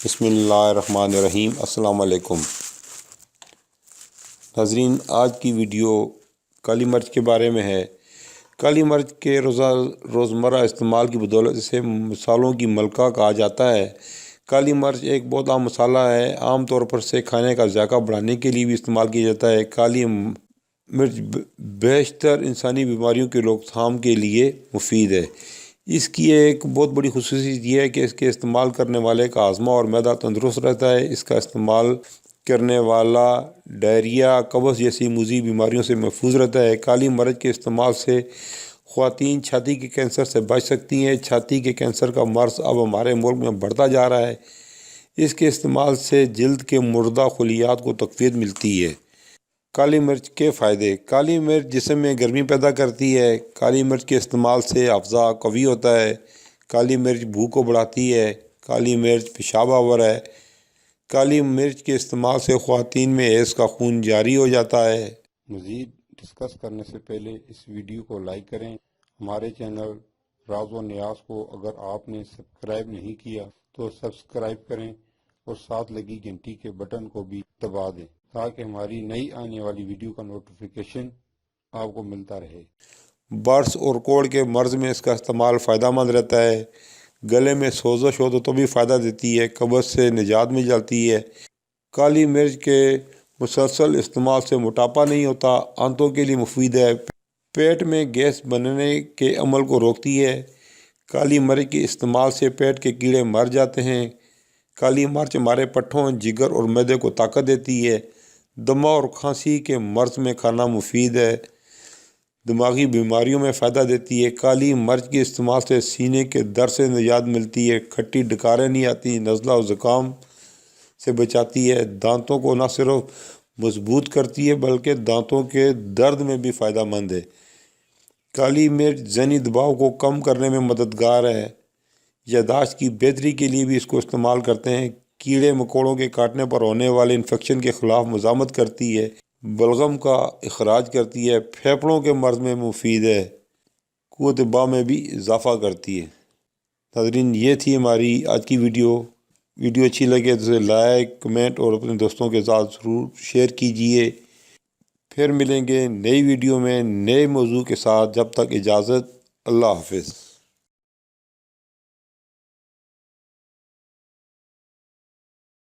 بسم اللہ الرحمن الرحیم۔ السلام علیکم ناظرین، آج کی ویڈیو کالی مرچ کے بارے میں ہے۔ کالی مرچ کے روزمرہ استعمال کی بدولت اسے مصالحوں کی ملکہ کہا جاتا ہے۔ کالی مرچ ایک بہت عام مسالہ ہے، عام طور پر سے کھانے کا ذائقہ بڑھانے کے لیے بھی استعمال کیا جاتا ہے۔ کالی مرچ بیشتر انسانی بیماریوں کی روک تھام کے لیے مفید ہے۔ اس کی ایک بہت بڑی خصوصیت یہ ہے کہ اس کے استعمال کرنے والے کا ہاضمہ اور معدہ تندرست رہتا ہے۔ اس کا استعمال کرنے والا ڈائریا، قبض جیسی مزید بیماریوں سے محفوظ رہتا ہے۔ کالی مرچ کے استعمال سے خواتین چھاتی کے کینسر سے بچ سکتی ہیں۔ چھاتی کے کینسر کا مرض اب ہمارے ملک میں بڑھتا جا رہا ہے۔ اس کے استعمال سے جلد کے مردہ خلیات کو تقویت ملتی ہے۔ کالی مرچ کے فائدے۔ کالی مرچ جسم میں گرمی پیدا کرتی ہے۔ کالی مرچ کے استعمال سے حافظہ قوی ہوتا ہے۔ کالی مرچ بھوک کو بڑھاتی ہے۔ کالی مرچ پیشاب آور ہے۔ کالی مرچ کے استعمال سے خواتین میں حیض کا خون جاری ہو جاتا ہے۔ مزید ڈسکس کرنے سے پہلے اس ویڈیو کو لائک کریں۔ ہمارے چینل راز و نیاز کو اگر آپ نے سبسکرائب نہیں کیا تو سبسکرائب کریں اور ساتھ لگی گھنٹی کے بٹن کو بھی دبا دیں تاکہ ہماری نئی آنے والی ویڈیو کا نوٹیفیکیشن آپ کو ملتا رہے۔ برس اور کوڑ کے مرض میں اس کا استعمال فائدہ مند رہتا ہے۔ گلے میں سوزش ہو تو بھی فائدہ دیتی ہے۔ قبض سے نجات مل جاتی ہے۔ کالی مرچ کے مسلسل استعمال سے موٹاپا نہیں ہوتا۔ آنتوں کے لیے مفید ہے۔ پیٹ میں گیس بننے کے عمل کو روکتی ہے۔ کالی مرچ کے استعمال سے پیٹ کے کیڑے مر جاتے ہیں۔ کالی مرچ ہمارے پٹھوں، جگر اور معدے کو طاقت دیتی ہے۔ دمہ اور کھانسی کے مرض میں کھانا مفید ہے۔ دماغی بیماریوں میں فائدہ دیتی ہے۔ کالی مرچ کے استعمال سے سینے کے درد سے نجات ملتی ہے۔ کھٹی ڈکاریں نہیں آتی۔ نزلہ و زکام سے بچاتی ہے۔ دانتوں کو نہ صرف مضبوط کرتی ہے بلکہ دانتوں کے درد میں بھی فائدہ مند ہے۔ کالی مرچ ذہنی دباؤ کو کم کرنے میں مددگار ہے۔ یادداشت کی بہتری کے لیے بھی اس کو استعمال کرتے ہیں۔ کیڑے مکوڑوں کے کاٹنے پر ہونے والے انفیکشن کے خلاف مزاحمت کرتی ہے۔ بلغم کا اخراج کرتی ہے۔ پھیپھڑوں کے مرض میں مفید ہے۔ قوت باہ میں بھی اضافہ کرتی ہے۔ ناظرین، یہ تھی ہماری آج کی ویڈیو اچھی لگے تو اسے لائک، کمنٹ اور اپنے دوستوں کے ساتھ ضرور شیئر کیجئے۔ پھر ملیں گے نئی ویڈیو میں نئے موضوع کے ساتھ۔ جب تک اجازت، اللہ حافظ۔